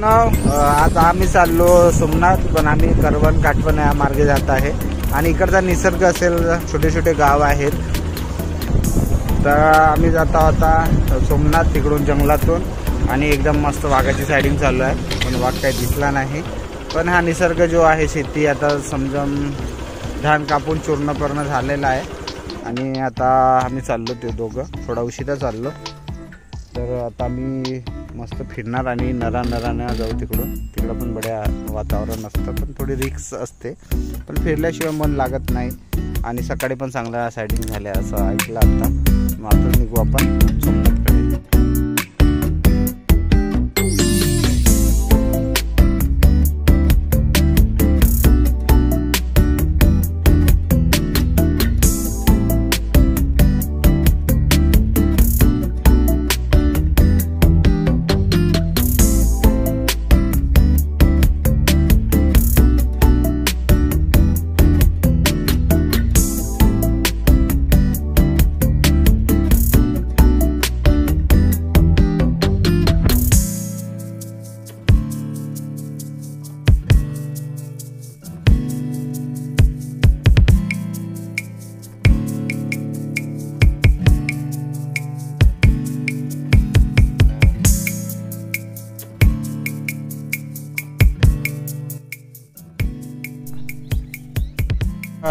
आज आम्ही चाललो सोमनाथ, पण आम्ही करवण काटवण या मार्गे जात आहे आणि इकडचा निसर्ग असेल, छोटे छोटे गाव आहेत. तर आम्ही जाता होता सोमनाथ तिकडून जंगलातून आणि एकदम मस्त वाघाची सायडिंग चालू आहे, पण वाघ काही दिसला नाही. पण हा निसर्ग जो आहे, शेती आता समजून धान कापून चूर्ण करणं झालेलं आहे आणि आता आम्ही चाललो ते दोघं, थोडा उशिरा चाललो. तर आता आम्ही मस्त फिरणार आणि नरानं जाऊ तिकडं पण बड्या वातावरण असतं, पण थोडी रिक्स असते, पण फिरल्याशिवाय मन लागत नाही. आणि सकाळी पण चांगल्या सायडिंग झाल्या असं ऐकलं. आता निघू आपण सोमनाथकडे.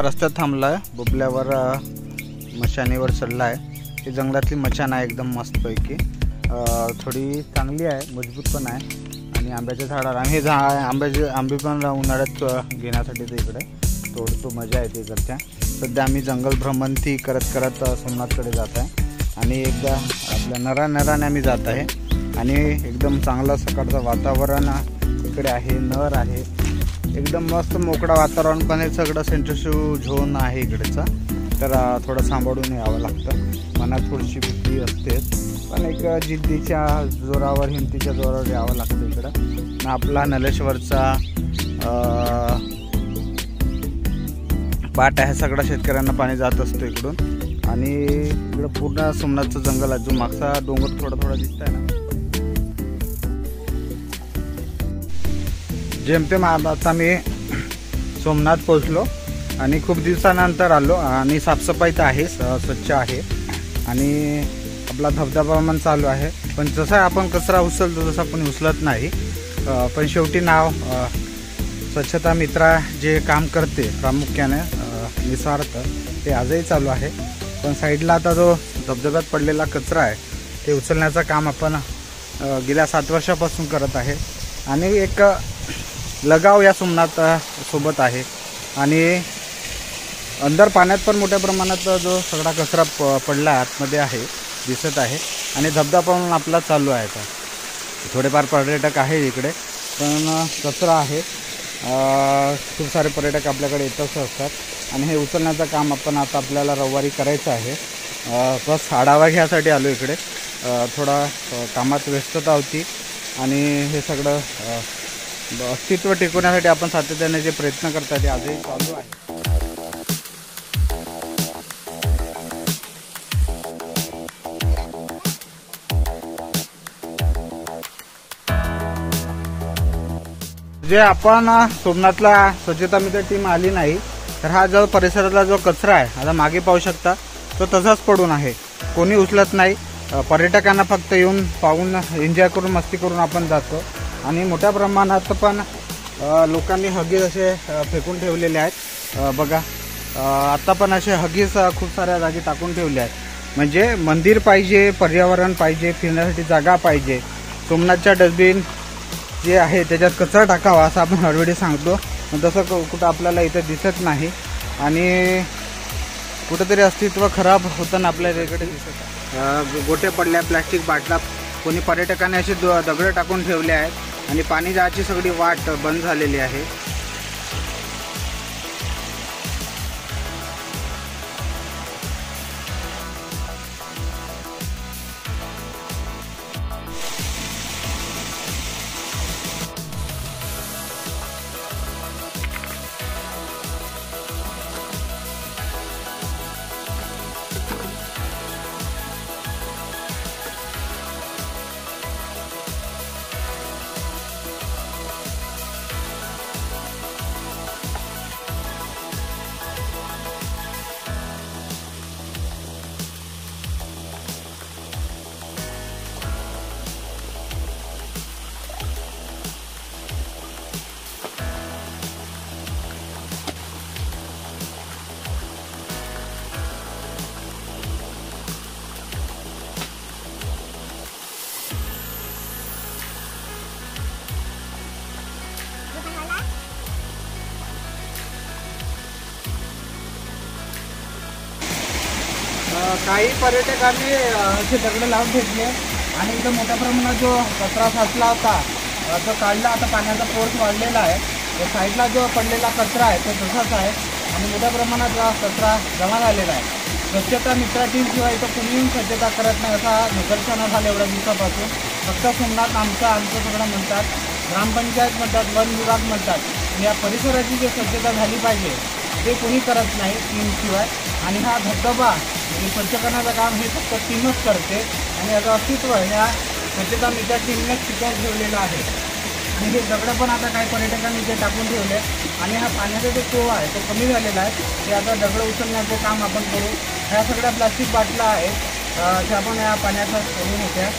रस्त्यात थांबलाय, बुबल्यावर मशानीवर चढला आहे. ही जंगलातली मशान आहे, एकदम मस्तपैकी, थोडी चांगली आहे, मजबूत पण आहे. आणि आंब्याच्या झाडाला हे आंबे पण उन्हाळ्यात घेण्यासाठी ते इकडे तोडतो, मजा येते इकडच्या. सध्या आम्ही जंगल भ्रमंती करत सोमनाथकडे जात आहे आणि एकदा आपल्या नराने आम्ही जात आहे आणि एकदम चांगलं सकाळचं वातावरण इकडे आहे, नर आहे, एकदम मस्त मोकळा वातावरण, पण हे सगळं सेंट्रल झोन आहे इकडेचा. तर थोडं सांभाळून यावं लागतं, मनात थोडीशी भीती असते, पण एक जिद्दीच्या जोरावर, हिमतीच्या जोरावर यावं लागतं इकडं. आपला नलेश्वरचा पाट आहे, सगळ्या शेतकऱ्यांना पाणी जात असतो इकडून. आणि इकडं पूर्ण सोमनाथचं जंगल आहे, जो मागचा डोंगर थोडा दिसत आहे ना, जेमतेम आता मी सोमनाथ पोहोचलो आणि खूप दिवसानंतर आलो. आणि साफसफाई तर आहे, स्वच्छ आहे आणि आपला धबधबा पण चालू आहे. पण जसा आपण कचरा उचलतो तसा आपण उचलत नाही, पण शेवटी नाव स्वच्छता मित्रा जे काम करते प्रामुख्याने निस्वार्थ, ते आजही चालू आहे. पण साईडला आता जो धबधब्यात पडलेला कचरा आहे ते उचलण्याचं काम आपण गेल्या 7 वर्षापासून करत आहे. आणि एक लगाव या सोमनाथ सोबत आहे आणि अंदर पाण्यात पण मोठ्या प्रमाणात जो सगळा कचरा पडला आतमध्ये आहे, दिसत आहे. आणि धबधबा पण आपला चालू आहे. आता थोडेफार पर्यटक आहे इकडे, पण कचरा आहे, खूप सारे पर्यटक आपल्याकडे येतच असतात. आणि हे उचलण्याचं काम आपण आता आपल्याला रविवारी करायचं आहे. बस आढावा घ्यायसाठी आलो इकडे, थोडा कामात व्यस्तता होती आणि हे सगळं अस्तित्व टिकवण्यासाठी आपण सातत्याने जे प्रयत्न करतात ते आजही चालू आहे. जे आपण सोमनाथला स्वच्छता मित्र टीम आली नाही, तर हा जो परिसरातला जो कचरा आहे, आता मागे पाहू शकता, तो तसाच पडून आहे, कोणी उचलत नाही. पर्यटकांना फक्त येऊन पाहून एन्जॉय करून मस्ती करून आपण जातो. आणि मोठ्या प्रमाणात पण लोकांनी हगीज असे फेकून ठेवलेले आहेत. बघा, आता पण असे हगीज खूप साऱ्या जागी टाकून ठेवले आहेत. म्हणजे मंदिर पाहिजे, पर्यावरण पाहिजे, फिरण्यासाठी जागा पाहिजे, सोमनाथच्या डस्टबिन जे आहे त्याच्यात कचरा टाकावा असं आपण हरवेळी सांगतो, पण तसं कुठं आपल्याला इथं दिसत नाही. आणि कुठंतरी अस्तित्व खराब होताना आपल्याला इकडे दिसत आहे. गोटे पडल्या, प्लॅस्टिक बाटला, कोणी पर्यटकांनी असे दगड टाकून ठेवले आहेत आणि पाणी जायची सगळी वाट बंद झालेली आहे. काही पर्यटकांनी असे दगड लावून घेतले आणि इथं मोठ्या प्रमाणात जो कचरा साचला होता तो काढला. आता पाण्याचा फोर्स वाढलेला आहे. तर साईडला जो पडलेला कचरा आहे तो तसाच आहे आणि मोठ्या प्रमाणात कचरा जमा झालेला आहे. स्वच्छता मित्र टीमशिवाय इथं कुणीही स्वच्छता करत नाही असा निदर्शनं झालं एवढ्या दिवसापासून. फक्त सोमनाथ आमचं सगळं म्हणतात, ग्रामपंचायत म्हणतात, वन विभाग म्हणतात. या परिसराची जी स्वच्छता झाली पाहिजे ते कोणी करत नाही टीमशिवाय. आणि हा धबधबा म्हणजे स्वच्छ करण्याचं काम हे फक्त टीमच करते आणि याचं अस्तित्व ह्या स्वच्छता मित्र टीमनेच टिकवून ठेवलेलं आहे. आणि हे दगडं पण आता काही पर्यटकांनी ते टाकून ठेवले आणि हा पाण्याचा जो फ्लो आहे तो कमी झालेला आहे. ते आता दगडं उचलण्याचं काम आपण करू. ह्या सगळ्या प्लास्टिक बाटल्या आहेत त्या पण या पाण्याचा सोडून होत्या.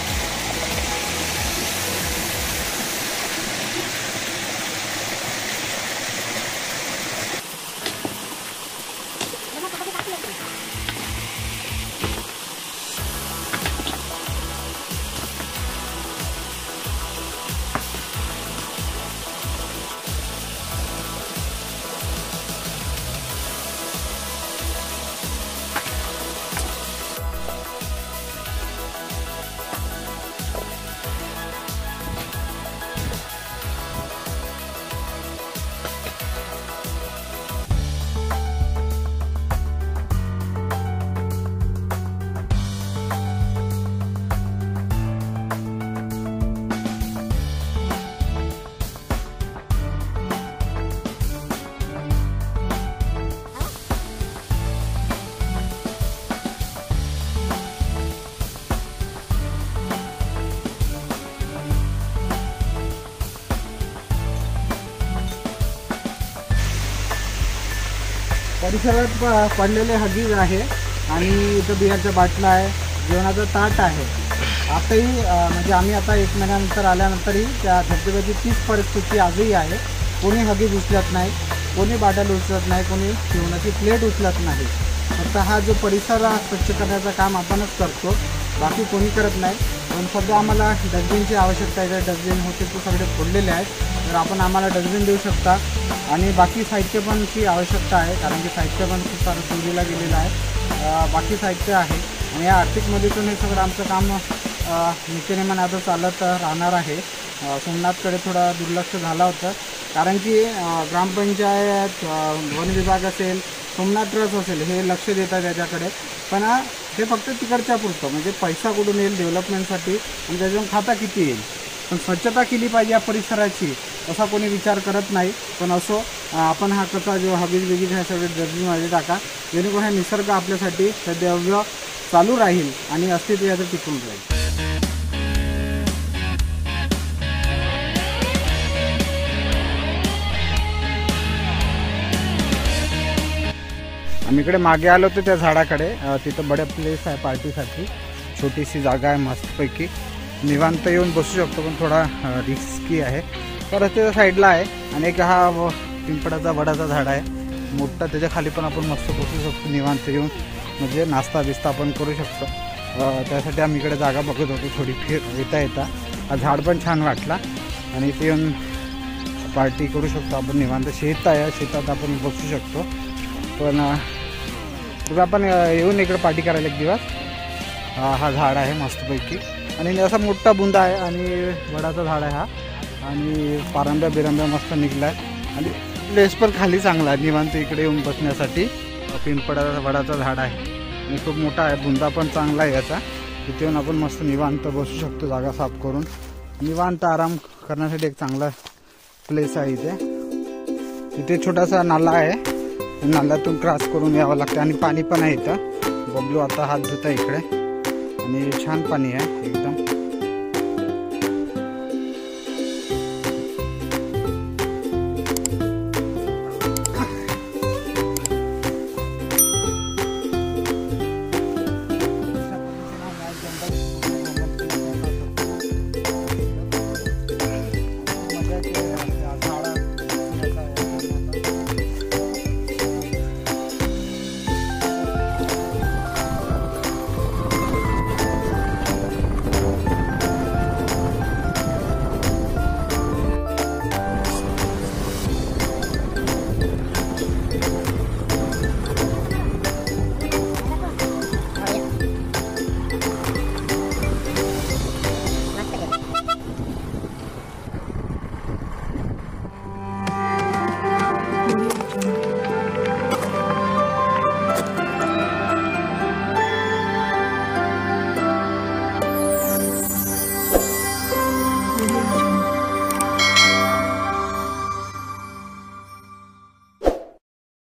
परिसरात पडलेले हगीज आहे आणि इथं बियाच्या बाटला आहे, जेवणाचं ताट आहे. आताही म्हणजे आम्ही आता 1 महिन्यानंतर आल्यानंतरही त्या धबधब्याची तीच परिस्थिती आजही आहे. कोणी हगीज उचलत नाही, कोणी बाटल उचलत नाही, कोणी जेवणाची प्लेट उचलत नाही. फक्त हा जो परिसर स्वच्छ करण्याचं काम आपणच करतो, बाकी कोणी करत नाही. पण सध्या आम्हाला डस्टबिनची आवश्यकता आहे. डस्टबिन होते ते सगळे फोडलेले आहेत, तर आपण आम्हाला डस्टबिन देऊ शकता. आणि बाकी साहित्य पण ची आवश्यकता आहे, कारण की साहित्य पण खूप सारं चोरीला गेलेलं आहे. बाकी साहित्य आहे आणि या आर्थिक मदतीतून हे सगळं आमचं काम नित्यनेमान आता चालत राहणार आहे. सोमनाथकडे थोडं दुर्लक्ष झालं होतं, कारण की ग्रामपंचायत, वन विभाग असेल, सोमनाथ ट्रस्ट असेल, हे लक्ष देतात त्याच्याकडे. पण हे फक्त तिकडच्या पुरतं, म्हणजे पैसा कुठून येईल डेव्हलपमेंटसाठी आणि त्याच्यातून खाता किती येईल. पण स्वच्छता केली पाहिजे या परिसराची असा कोणी विचार करत नाही. पण असो, आपण हा कचरा जो हगीज बिगीज ह्या सगळे डस्टबिनमध्ये टाका, जेणेकरून हा निसर्ग आपल्यासाठी सदैव चालू राहील आणि अस्तित्व याचं टिकून राहील. आम्ही इकडे मागे आलो होतो त्या झाडाकडे. तिथं बड्या प्लेस आहे पार्टीसाठी, छोटीशी जागा आहे मस्तपैकी, निवांत येऊन बसू शकतो. पण थोडा रिस्की आहे. तर रस्त्याच्या साईडला आहे आणि एक हा पिंपळाचा वडाचा झाड आहे मोठा, त्याच्या खाली पण आपण मस्त बसू शकतो निवांत येऊन, म्हणजे नाश्ता बिस्ता आपण करू शकतो. त्यासाठी आम्ही इकडे जागा बघत होतो थोडी येता. हा झाड पण छान वाटला आणि इथे येऊन पार्टी करू शकतो आपण निवांत. शेत आहे, शेतात आपण बसू शकतो. पण आपण येऊन इकडे पार्टी करायला एक दिवस. हा झाड आहे मस्तपैकी आणि असा मोठा बुंदा आहे आणि वडाचा झाड आहे हा, आणि पारंब्या बिरंब्या मस्त निघला आहे आणि प्लेस पण खाली चांगला आहे निवांत इकडे येऊन बसण्यासाठी. पिंपळाचा वडाचा झाड आहे आणि खूप मोठा आहे, बुंदा पण चांगला आहे याचा. तिथे येऊन आपण मस्त निवांत बसू शकतो, जागा साफ करून निवांत आराम करण्यासाठी एक चांगला प्लेस आहे इथे. इथे छोटासा नाला आहे, नाल्यातून क्रॉस करून यावं लागतं आणि पाणी पण आहे इथं. बबलू आता हात धुता इकडे आणि छान पाणी आहे एकदम.